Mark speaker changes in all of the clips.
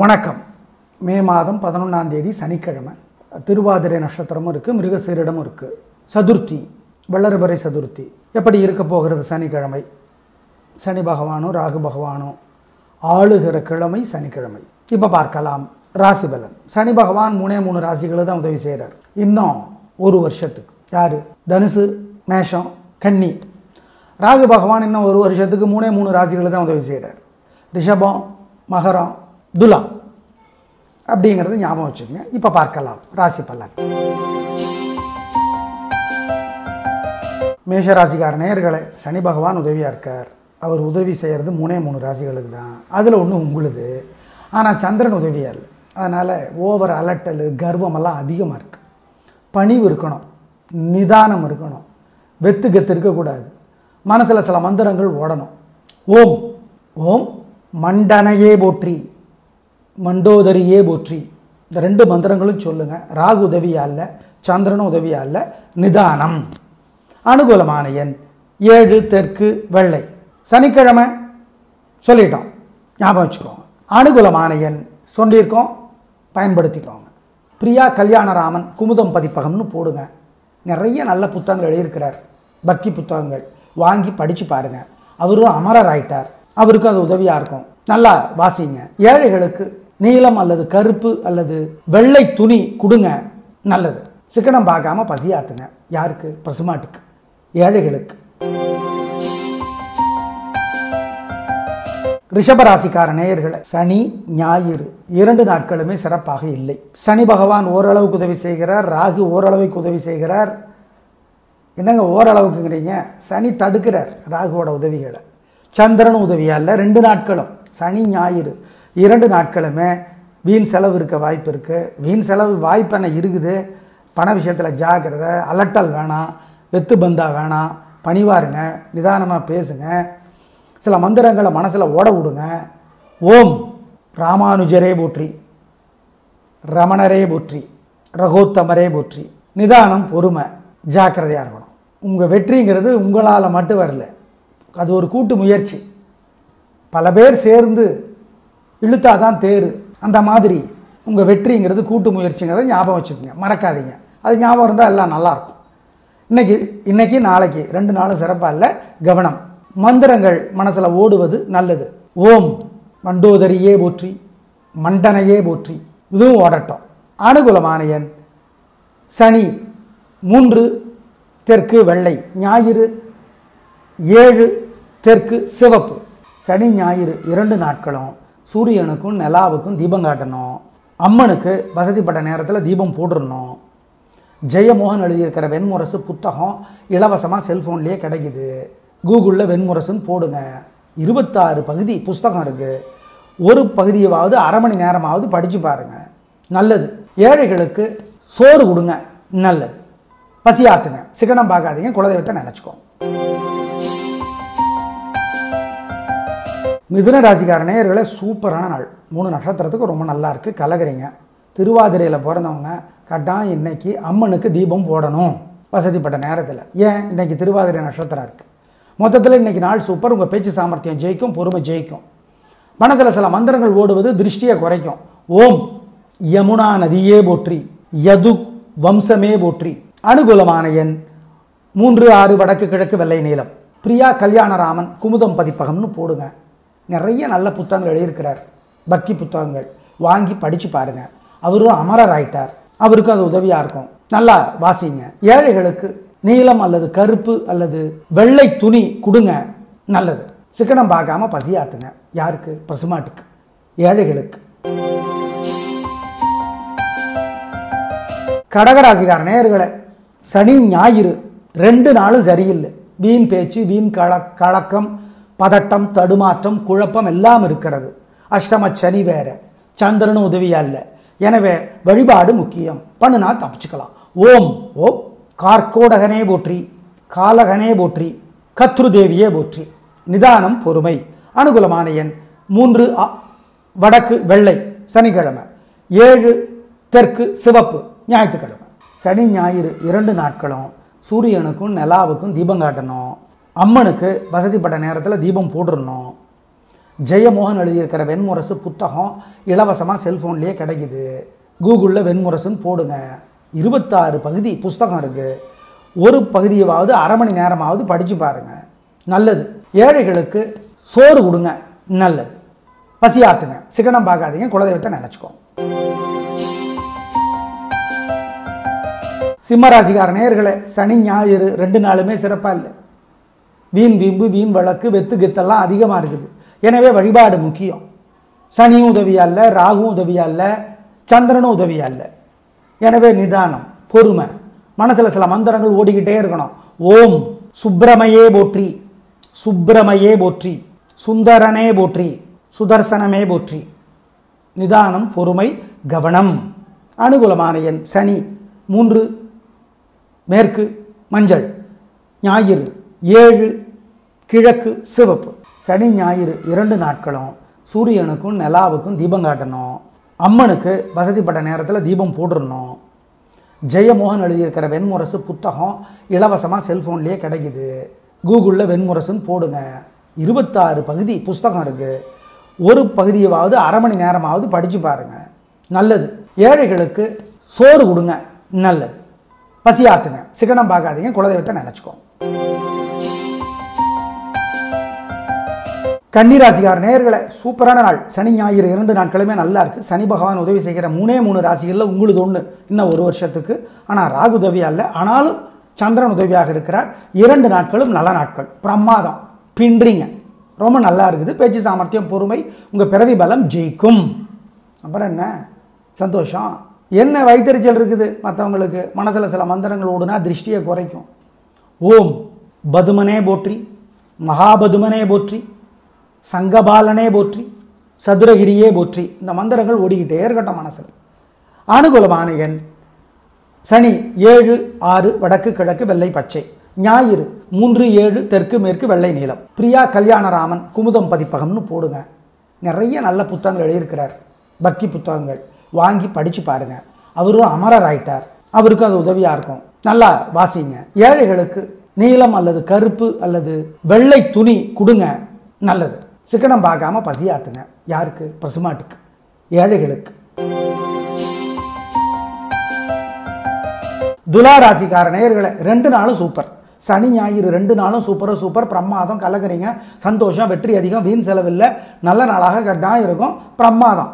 Speaker 1: வணக்கம். மே மாதம் 11ஆம் தேதி சனிக்கிழமை. திருவாதிரை நட்சத்திரமும் இருக்குது, மிருகசீரிடமும் இருக்குது. சதுர்த்தி, வளர்பிறை சதுர்த்தி. எப்படி இருக்க போகிறது சனிக்கிழமை? சனி பகவானும் ராகு பகவானும் ஆளுகிற கிழமை சனிக்கிழமை. இப்போ பார்க்கலாம் ராசி பலன். சனி பகவான் 3 ராசிகளை தான் உதவி செய்கிறார் இன்னும் ஒரு வருஷத்துக்கு. யார்? தனுசு, மேஷம், கன்னி. ராகு பகவான் இன்னும் ஒரு வருஷத்துக்கு 3 ராசிகளை தான் உதவி செய்கிறார். ரிஷபம், மகரம், துலாம். அப்படிங்கிறது ஞாபகம் வச்சுக்கோங்க. இப்போ பார்க்கலாம் ராசி பலன். மேஷராசிக்கார நேயர்களே, சனி பகவான் உதவியாக இருக்கார். அவர் உதவி செய்கிறது 3 ராசிகளுக்கு தான். அதில் ஒன்று உங்களுது. ஆனால் சந்திரன் உதவியாக இல்லை. அதனால் ஓவர் அலட்டல், கர்வமெல்லாம் அதிகமாக இருக்குது. பணிவு இருக்கணும், நிதானம் இருக்கணும், வெத்து கெத்து இருக்கக்கூடாது. மனசில் சில மந்திரங்கள் ஓடணும். ஓம் ஓம் மண்டனையே போற்றி, மண்டோதரியே போற்றி. இந்த 2 மந்திரங்களும் சொல்லுங்கள். ராகு உதவியா இல்லை, சந்திரனும் உதவியா இல்லை. நிதானம். அனுகூலமான எண் 7, தெற்கு, வெள்ளை. சனிக்கிழமை சொல்லிட்டோம், ஞாபகம் வச்சுக்கோங்க. அனுகூலமான எண் சொல்லியிருக்கோம், பயன்படுத்திக்கோங்க. பிரியா கல்யாணராமன் குமுதம் பதிப்பகம்னு போடுங்க. நிறைய நல்ல புத்தகங்கள் எழுதியிருக்கிறார், பக்தி புத்தகங்கள். வாங்கி படித்து பாருங்கள். அவரும் அமரர் ஆயிட்டார். அவருக்கும் அது உதவியாக இருக்கும். நல்லா வாசிங்க. ஏழைகளுக்கு நீலம் அல்லது கருப்பு அல்லது வெள்ளை துணி கொடுங்க, நல்லது. சிக்கனம் பார்க்காம பசியாத்துங்க. யாருக்கு? பசுமாட்டுக்கு, ஏழைகளுக்கு. ரிஷபராசிக்கார நேயர்களை, சனி ஞாயிறு 2 நாட்களுமே சிறப்பாக இல்லை. சனி பகவான் ஓரளவுக்கு உதவி செய்கிறார், ராகு ஓரளவுக்கு உதவி செய்கிறார். என்னங்க ஓரளவுக்குங்கிறீங்க? சனி தடுக்கிறார் ராகுவோட உதவிகளை. சந்திரனும் உதவியா இல்லை 2 நாட்களும். சனி ஞாயிறு 2 நாட்களுமே வீண் செலவு இருக்க வாய்ப்பு இருக்குது. வீண் செலவு வாய்ப்பென இருக்குது. பண விஷயத்தில் ஜாக்கிரதை. அலட்டல் வேணாம், வெத்து பந்தா வேணாம். பணிவாருங்க, நிதானமாக பேசுங்க. சில மந்திரங்களை மனசில் ஓட விடுங்க. ஓம் ராமானுஜரே போற்றி, ரமணரே போற்றி, ரகோத்தமரே போற்றி. நிதானம், பொறுமை, ஜாக்கிரதையாக இருக்கணும். உங்கள் வெற்றிங்கிறது உங்களால் மட்டும் வரல, அது ஒரு கூட்டு முயற்சி. பல பேர் சேர்ந்து இழுத்தாதான் தேர். அந்த மாதிரி உங்கள் வெற்றிங்கிறது கூட்டு முயற்சிங்கிறத ஞாபகம் வச்சுக்கோங்க, மறக்காதீங்க. அது ஞாபகம் இருந்தால் எல்லாம் நல்லாயிருக்கும். இன்னைக்கு நாளைக்கு 2 நாளும் சிறப்பாக இல்லை, கவனம். மந்திரங்கள் மனசில் ஓடுவது நல்லது. ஓம் மண்டோதரியே போற்றி, மண்டனையே போற்றி. இதுவும் ஓடட்டும். அனுகூலமான எண் சனி 3, தெற்கு, வெள்ளை. ஞாயிறு 7, தெற்கு, சிவப்பு. சனி ஞாயிறு 2 நாட்களும் சூரியனுக்கும் நிலாவுக்கும் தீபம் காட்டணும். அம்மனுக்கு வசதிப்பட்ட நேரத்தில் தீபம் போட்டுடணும். ஜெயமோகன் எழுதியிருக்கிற வெண்முரசு புத்தகம் இலவசமாக செல்ஃபோன்லேயே கிடைக்குது. கூகுளில் வெண்முரசுன்னு போடுங்க. 26 பகுதி புஸ்தகம் இருக்குது. ஒரு பகுதியாவது அரை மணி நேரமாவது படித்து பாருங்கள், நல்லது. ஏழைகளுக்கு சோறு கொடுங்க, நல்லது. பசியாத்துங்க, சிக்கனம் பார்க்காதீங்க, குலதெய்வத்தை நினச்சிக்கோங்க. மிதுன ராசிக்கார நேயர்களே, சூப்பரான நாள். 3 நட்சத்திரத்துக்கு ரொம்ப நல்லா இருக்குது. கலகிறீங்க. திருவாதிரையில் பிறந்தவங்க கட்டாயம் இன்னைக்கு அம்மனுக்கு தீபம் போடணும், வசதிப்பட்ட நேரத்தில். ஏன்? இன்னைக்கு திருவாதிரை நட்சத்திரம் இருக்குது. மொத்தத்தில் இன்னைக்கு நாள் சூப்பர். உங்கள் பேச்சு சாமர்த்தியம் ஜெயிக்கும், பொறுமை ஜெயிக்கும். மனசில் சில மந்திரங்கள் ஓடுவது திருஷ்டியை குறைக்கும். ஓம் யமுனா நதியே போற்றி, யது வம்சமே போற்றி. அனுகூலமான எண் 3, 6, வடக்கு, கிழக்கு, வெள்ளை, நீலம். பிரியா கல்யாணராமன் குமுதம் பதிப்பகம்னு போடுங்க. நிறைய நல்ல புத்தகங்கள் எழுதியிருக்கிறார், பக்தி புத்தகங்கள். வாங்கி படித்து பாருங்கள். அவரும் அமரர் ஆயிட்டார். அவருக்கும் அது உதவியாக இருக்கும். நல்லா வாசிங்க. ஏழைகளுக்கு நீலம் அல்லது கருப்பு அல்லது வெள்ளை துணி கொடுங்க, நல்லது. சிக்கனம் பார்க்காம பசியாத்துங்க. யாருக்கு? பசுமாட்டுக்கு, ஏழைகளுக்கு. கடகராசிக்கார நேயர்களே, சனி ஞாயிறு 2 நாளும் சரியில்லை. வீண் பேச்சு, வீண் கலக்கம், பதட்டம், தடுமாற்றம், குழப்பம் எல்லாம் இருக்கிறது. அஷ்டம சனி வேற, சந்திரனும் உதவியா இல்லை. எனவே வழிபாடு முக்கியம். பண்ணுனா தப்பிச்சுக்கலாம். ஓம் ஓம் கார்கோடகனே போற்றி, காலகனே போற்றி, கத்ருதேவியே போற்றி. நிதானம், பொறுமை. அனுகூலமான எண் 3, வடக்கு, வெள்ளை. சனிக்கிழமை 7, தெற்கு, சிவப்பு. ஞாயிற்றுக்கிழமை. சனி ஞாயிறு 2 நாட்களும் சூரியனுக்கும் நிலாவுக்கும் தீபம் காட்டணும். அம்மனுக்கு வசதிப்பட்ட நேரத்தில் தீபம் போட்டுடணும். ஜெயமோகன் எழுதியிருக்கிற வெண்முரசு புத்தகம் இலவசமாக செல்ஃபோன்லேயே கிடைக்குது. கூகுளில் வெண்முரசுன்னு போடுங்க. 26 பகுதி புஸ்தகம் இருக்குது. ஒரு பகுதியாவது அரை மணி நேரமாவது படித்து பாருங்கள், நல்லது. ஏழைகளுக்கு சோறு கொடுங்க, நல்லது. பசியாத்துங்க, சிக்கனம் பார்க்காதீங்க, குலதெய்வத்தை நினச்சிக்கோங்க. சிம்மராசிக்கார நேயர்களே, சனி ஞாயிறு 2 நாளுமே சிறப்பாக இல்லை. வீண் வீம்பு, வீண் வழக்கு, வெத்து கெத்தெல்லாம் அதிகமாக இருக்குது. எனவே வழிபாடு முக்கியம். சனியும் உதவியா இல்லை, ராகுவும் உதவியா இல்லை, சந்திரனும் உதவியா இல்லை. எனவே நிதானம், பொறுமை, மனசில் சில மந்திரங்கள் ஓடிக்கிட்டே இருக்கணும். ஓம் சுப்பிரமையே போற்றி, சுப்பிரமையே போற்றி, சுந்தரனே போற்றி, சுதர்சனமே போற்றி. நிதானம், பொறுமை, கவனம். அனுகூலமான எண் சனி 3, மேற்கு மஞ்சள், ஞாயிறு 7, கிழக்கு சிவப்பு. சனி ஞாயிறு 2 நாட்களும் சூரியனுக்கும் நிலாவுக்கும் தீபம் காட்டணும். அம்மனுக்கு வசதிப்பட்ட நேரத்தில் தீபம் போட்டுடணும். ஜெயமோகன் எழுதியிருக்கிற வெண்முரசு புத்தகம் இலவசமாக செல்ஃபோன்லேயே கிடைக்குது. கூகுளில் வெண்முரசுன்னு போடுங்க. 26 பகுதி புஸ்தகம் இருக்குது. ஒரு பகுதியாவது அரை மணி நேரமாவது படித்து பாருங்கள், நல்லது. ஏழைகளுக்கு சோறு கொடுங்க, நல்லது. பசியாத்துங்க, சிக்கனம் பார்க்காதீங்க, குலதெய்வத்தை நினச்சிக்கோங்க. கன்னிராசிக்கார நேயர்களே, சூப்பரான நாள். சனி ஞாயிறு 2 நாட்களுமே நல்லா இருக்குது. சனி பகவான் உதவி செய்கிற 3 ராசிகளில் உங்களுக்கு ஒன்று இன்னும் 1 வருஷத்துக்கு. ஆனால் ராகு உதவியாக இல்லை, ஆனாலும் சந்திரன் உதவியாக இருக்கிறார். 2 நாட்களும் நல்ல நாட்கள், பிரமாதம், பின்றீங்க, ரொம்ப நல்லா இருக்குது. பேச்சு சாமர்த்தியம், பொறுமை, உங்கள் பிறவி பலம் ஜெயிக்கும். அப்புறம் என்ன சந்தோஷம். என்ன வைத்தறிச்சல் இருக்குது மற்றவங்களுக்கு, மனசில் சில மந்திரங்கள் ஓடுனா திருஷ்டியை குறைக்கும். ஓம் பதுமனே போற்றி, மகாபதுமனே போற்றி, சங்கபாலனே போற்றி, சதுரகிரியே போற்றி. இந்த மந்திரங்கள் ஓடிக்கிட்டே இருக்கட்டும் மனசில். அனுகூலமான எண் சனி 7, 6, வடக்கு கிழக்கு வெள்ளை பச்சை. ஞாயிறு 3, 7, தெற்கு மேற்கு வெள்ளை நீலம். பிரியா கல்யாணராமன் குமுதம் பதிப்பகம்னு போடுங்க. நிறைய நல்ல புத்தகங்கள் எழுதியிருக்கிறார், பக்தி புத்தகங்கள் வாங்கி படித்து பாருங்கள். அவரும் அமரர் ஆயிட்டார், அவருக்கும் அது உதவியாக இருக்கும். நல்லா வாசிங்க. ஏழைகளுக்கு நீலம் அல்லது கருப்பு அல்லது வெள்ளை துணி கொடுங்க, நல்லது. சிக்கனம் பார்க்காம பசியாத்துங்க. யாருக்கு? பசுமாட்டுக்கு, ஏழைகளுக்கு. துலாராசிக்கார நேயர்களே, 2 நாளும் சூப்பர். சனி ஞாயிறு 2 நாளும் சூப்பர், பிரமாதம், கலக்கறீங்க, சந்தோஷம், வெற்றி அதிகம், வீண் செலவில்லை, நல்ல நாளாக கட்டாயம் இருக்கும், பிரமாதம்.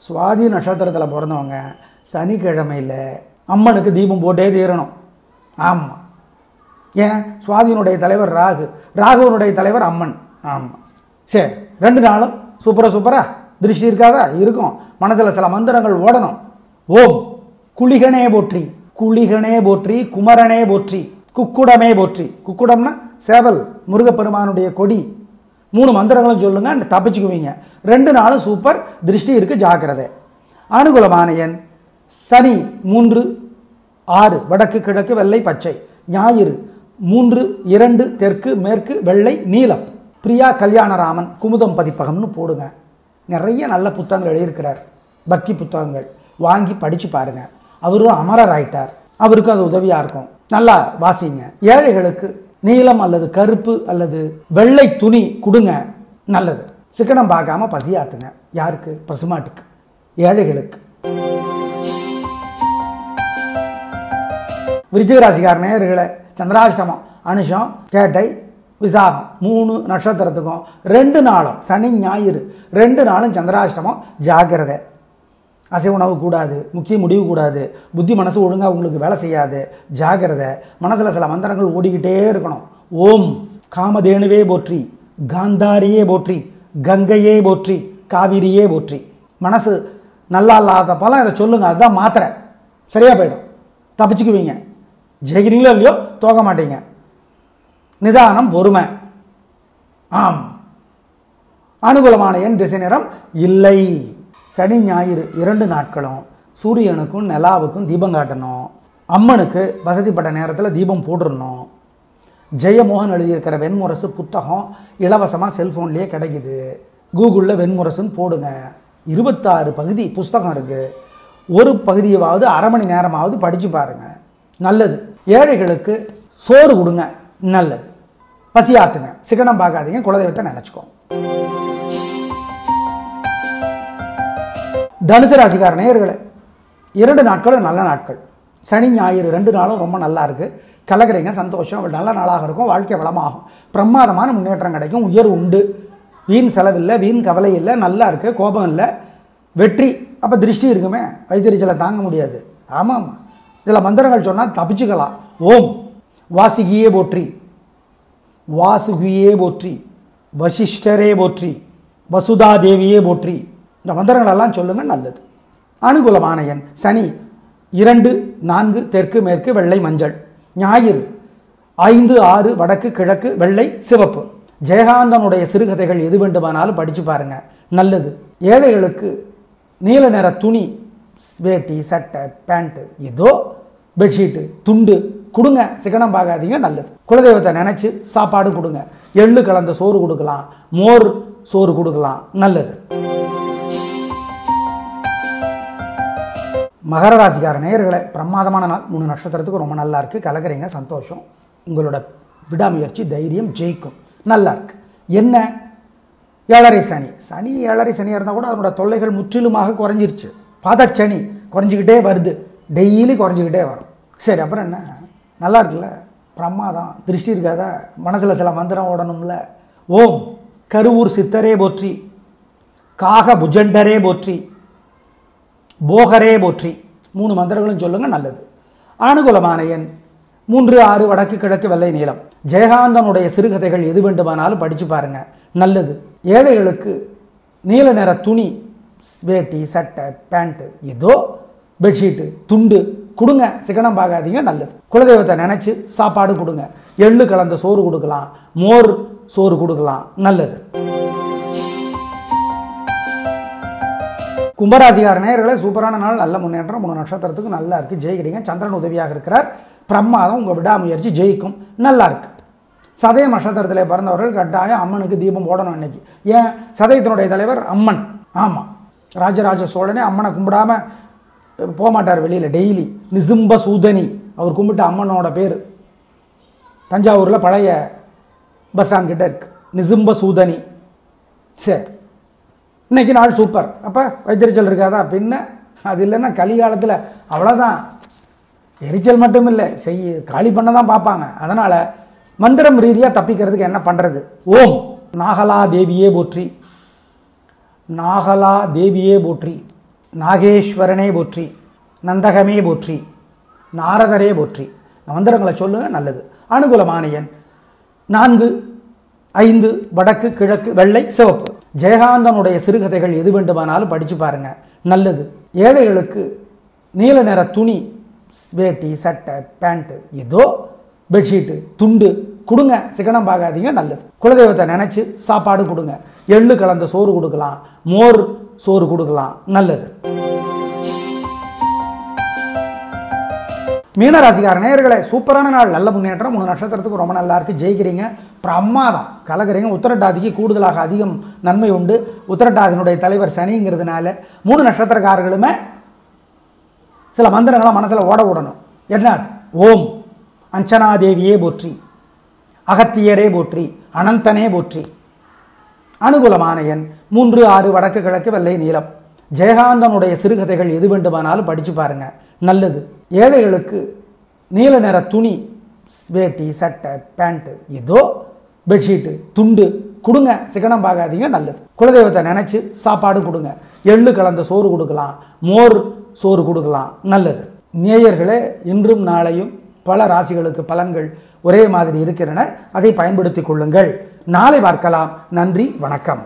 Speaker 1: சுவாதி நட்சத்திரத்தில் பிறந்தவங்க சனிக்கிழமையில் அம்மனுக்கு தீபம் போட்டே தீரணும். ஆமாம், ஏன்? சுவாதியினுடைய தலைவர் ராகு, ராகுவனுடைய தலைவர் அம்மன். ஆமாம், சரி. 2 நாளும் சூப்பரா திருஷ்டி இருக்காதா? இருக்கும். மனசில் சில மந்திரங்கள் ஓடணும். ஓம் குளிகனே போற்றி, குளிகனே போற்றி, குமரனே போற்றி, குக்குடமே போற்றி. குக்குடம்னா சேவல், முருகப்பெருமானுடைய கொடி. 3 மந்திரங்களும் சொல்லுங்க, தப்பிச்சுக்குவீங்க. 2 நாளும் சூப்பர், திருஷ்டி இருக்கு, ஜாக்கிரதை. அனுகூலமான எண் சனி 3, 6, வடக்கு கிழக்கு வெள்ளை பச்சை. ஞாயிறு 3, 2, தெற்கு மேற்கு வெள்ளை நீலம். பிரியா கல்யாணராமன் குமுதம் பதிப்பகம்னு போடுங்க. நிறைய நல்ல புத்தகங்கள் எழுதியிருக்கிறார், பக்தி புத்தகங்கள் வாங்கி படித்து பாருங்கள். அவரும் அமரர் ஆயிட்டார், அவருக்கும் அது உதவியாக இருக்கும். நல்லா வாசிங்க. ஏழைகளுக்கு நீலம் அல்லது கருப்பு அல்லது வெள்ளை துணி கொடுங்க, நல்லது. சிக்கனம் பார்க்காம பசியாத்துங்க. யாருக்கு? பசுமாட்டுக்கு, ஏழைகளுக்கு. விருச்சிக ராசிக்கார நேயர்களே, சந்திராஷ்டமம் அனுஷம் கேட்டை விசாகம் 3 நட்சத்திரத்துக்கும் 2 நாளும் சனி ஞாயிறு 2 நாளும் சந்திராஷ்டமம், ஜாக்கிரதை. அசைவ உணவு கூடாது, முக்கிய முடிவு கூடாது, புத்தி மனசு ஒழுங்காக உங்களுக்கு வேலை செய்யாது, ஜாக்கிரதை. மனசில் சில மந்திரங்கள் ஓடிக்கிட்டே இருக்கணும். ஓம் காமதேனுவே போற்றி, காந்தாரியே போற்றி, கங்கையே போற்றி, காவிரியே போற்றி. மனசு நல்லா இல்லாதப்பெல்லாம் இதை சொல்லுங்க, அதுதான் மாத்திரை, சரியாக போயிடும், தப்பிச்சுக்குவீங்க. ஜெயிக்கிறீங்களோ இல்லையோ தோக்க மாட்டீங்க. நிதானம், பொறுமை. ஆம். அனுகூலமான எண் திசை நிறம் இல்லை. சனி ஞாயிறு 2 நாட்களும் சூரியனுக்கும் நிலாவுக்கும் தீபம் காட்டணும். அம்மனுக்கு வசதிப்பட்ட நேரத்தில் தீபம் போட்டுடணும். ஜெயமோகன் எழுதியிருக்கிற வெண்முரசு புத்தகம் இலவசமாக செல்ஃபோன்லேயே கிடைக்குது. கூகுளில் வெண்முரசுன்னு போடுங்க. 26 பகுதி புஸ்தகம் இருக்குது. ஒரு பகுதியாவது அரை மணி நேரமாவது படித்து பாருங்கள், நல்லது. ஏழைகளுக்கு சோறு கொடுங்க, நல்லது. பசியாத்துங்க, சிக்கனம் பார்க்காதீங்க, குலதெய்வத்தை நினச்சிக்கோங்க. தனுசு ராசிக்கார நேயர்களே, 2 நாட்களும் நல்ல நாட்கள். சனி ஞாயிறு 2 நாளும் ரொம்ப நல்லா இருக்குது. கலக்கிறீங்க, சந்தோஷம், நல்ல நாளாக இருக்கும், வாழ்க்கை வளமாகும், பிரமாதமான முன்னேற்றம் கிடைக்கும், உயர்வு உண்டு, வீண் செலவில்லை, வீண் கவலை இல்லை, நல்லா இருக்குது, கோபம் இல்லை, வெற்றி. அப்போ திருஷ்டி இருக்குமே, வைத்தறிச்சலை தாங்க முடியாது. ஆமாம், சில மந்திரங்கள் சொன்னால் தப்பிச்சுக்கலாம். ஓம் வாசுகியே போற்றி, வாசுகியே போற்றி, வசிஷ்டரே போற்றி, வசுதா தேவியே போற்றி, இந்த மந்திரங்களெல்லாம் சொல்லுங்கள், நல்லது. அனுகூலமான எண் சனி 2, 4 தெற்கு மேற்கு வெள்ளை மஞ்சள். ஞாயிறு 5, 6 வடக்கு கிழக்கு வெள்ளை சிவப்பு. ஜெயகாந்தனுடைய சிறுகதைகள் எது வேண்டுமானாலும் படித்து பாருங்க, நல்லது. ஏழைகளுக்கு நீல நிற துணி, வேட்டி, சட்டை, பேண்ட்டு, ஏதோ பெட்ஷீட்டு, துண்டு கொடுங்க, சிக்கனம் பார்க்காதீங்க, நல்லது. குலதெய்வத்தை நினச்சி சாப்பாடு கொடுங்க, எள்ளு கலந்த சோறு கொடுக்கலாம், மோர் சோறு கொடுக்கலாம், நல்லது. மகர ராசிக்கார நேயர்களே, பிரமாதமான நாள். 3 நட்சத்திரத்துக்கு ரொம்ப நல்லா இருக்குது. கலக்கிறீங்க, சந்தோஷம், உங்களோட விடாமுயற்சி தைரியம் ஜெயிக்கும், நல்லா இருக்கு. என்ன 7.5 சனி, சனி 7.5 சனியாக இருந்தால் கூட அதனோட தொல்லைகள் முற்றிலுமாக குறைஞ்சிருச்சு. பதச்சனி குறைஞ்சிக்கிட்டே வருது, டெய்லி குறைஞ்சிக்கிட்டே வரும். சரி, அப்புறம் என்ன, நல்லா இருக்குல்ல, பிரமாதம். திருஷ்டி இருக்காதா, மனசில் சில மந்திரம் ஓடணும்ல. ஓம் கருவூர் சித்தரே போற்றி, காக புஜண்டரே போற்றி, போகரே போற்றி, 3 மந்திரங்களும் சொல்லுங்க, நல்லது. அனுகூலமான எண் 3, 6 வடக்கு கிழக்கு வெள்ளை நீலம். ஜெயகாந்தனுடைய சிறுகதைகள் எது வேண்டுமானாலும் படித்து பாருங்க, நல்லது. ஏழைகளுக்கு நீல நிற துணி, வேட்டி, சட்டை, பேண்ட்டு, ஏதோ பெட்ஷீட்டு, துண்டு கொடுங்க, சிக்கனம் பார்க்காதீங்க, நல்லது. குலதெய்வத்தை நினச்சி சாப்பாடு கொடுங்க, எள்ளு கலந்த சோறு கொடுக்கலாம், மோர் சோறு கொடுக்கலாம், நல்லது. கும்பராசிக்கார நேயர்களே, சூப்பரான நாள், நல்ல முன்னேற்றம். 3 நட்சத்திரத்துக்கு நல்லா இருக்குது, ஜெயிக்கிறீங்க. சந்திரன் உதவியாக இருக்கிறார், பிரமாதம், உங்கள் விடாமுயற்சி ஜெயிக்கும், நல்லா இருக்கு. சதய நட்சத்திரத்தில் பிறந்தவர்கள் கட்டாயம் அம்மனுக்கு தீபம் போடணும் இன்னைக்கு. ஏன், சதயத்தினுடைய தலைவர் அம்மன். ஆமாம், ராஜராஜ சோழனே அம்மனை கும்பிடாம போகமாட்டார் வெளியில். டெய்லி நிசும்ப சூதனி அவர் கும்பிட்ட அம்மனோட பேர் தஞ்சாவூரில் பழைய பஸ் ஸ்டாண்ட் கிட்ட இருக்கு, நிசும்ப சூதனி. சரி, இன்னைக்கு நாள் சூப்பர். அப்போ வைத்தறிச்சல் இருக்காதா, பின்ன அது இல்லைன்னா கலிகாலத்தில் அவ்வளோதான். எரிச்சல் மட்டும் இல்லை, காலி பண்ண தான் பார்ப்பாங்க. அதனால் மந்திரம் ரீதியாக தப்பிக்கிறதுக்கு என்ன பண்ணுறது? ஓம் நாகலா தேவியே போற்றி, நாகலா தேவியே போற்றி, நாகேஸ்வரனே போற்றி, நந்தகமே போற்றி, நாரதரே போற்றி, மந்திரங்களை சொல்லுங்க, நல்லது. அனுகூலமான எண் 4, 5 வடக்கு கிழக்கு வெள்ளை சிவப்பு. ஜெயகாந்தனுடைய சிறுகதைகள் எது வேண்டுமானாலும் படித்து பாருங்க, நல்லது. ஏழைகளுக்கு நீல நிற துணி, வேட்டி, சட்டை, பேண்ட்டு, ஏதோ பெட்ஷீட்டு, துண்டு கொடுங்க, சிக்கனம் பார்க்காதீங்க, நல்லது. குலதெய்வத்தை நினச்சி சாப்பாடு கொடுங்க, எள்ளு கலந்த சோறு கொடுக்கலாம், மோர் சோறு கொடுக்கலாம், நல்லது. மீனராசிக்கார நேயர்களே, சூப்பரான நாள், நல்ல முன்னேற்றம். 3 நட்சத்திரத்துக்கு ரொம்ப நல்லா இருக்குது, ஜெயிக்கிறீங்க, பிரமாதம், கலக்கிறீங்க. உத்திரட்டாதிக்கு கூடுதலாக அதிகம் நன்மை உண்டு. உத்திரட்டாதியினுடைய தலைவர் சனிங்கிறதுனால 3 நட்சத்திரக்காரர்களுமே சில மந்திரங்களை மனசில் ஓட விடணும். என்ன? ஓம் அஞ்சனாதேவியே போற்றி, அகத்தியரே போற்றி, அனந்தனே போற்றி. அனுகூலமான எண் 3, 6 வடக்கு கிழக்கு வெள்ளை நீலம். ஜெயகாந்தனுடைய சிறுகதைகள் எது வேண்டுமானாலும் படித்து பாருங்க, நல்லது. ஏழைகளுக்கு நீல நிற துணி, வேட்டி, சட்டை, பேண்ட்டு, ஏதோ பெட்ஷீட்டு, துண்டு கொடுங்க, சிக்கனம் பார்க்காதீங்க, நல்லது. குலதெய்வத்தை நினச்சி சாப்பாடு கொடுங்க, எள்ளு கலந்த சோறு கொடுக்கலாம், மோர் சோறு கொடுக்கலாம், நல்லது. நேயர்களே, இன்றும் நாளையும் பல ராசிகளுக்கு பலன்கள் ஒரே மாதிரி இருக்கிறன, அதை பயன்படுத்திக் கொள்ளுங்கள். நாளை பார்க்கலாம். நன்றி, வணக்கம்.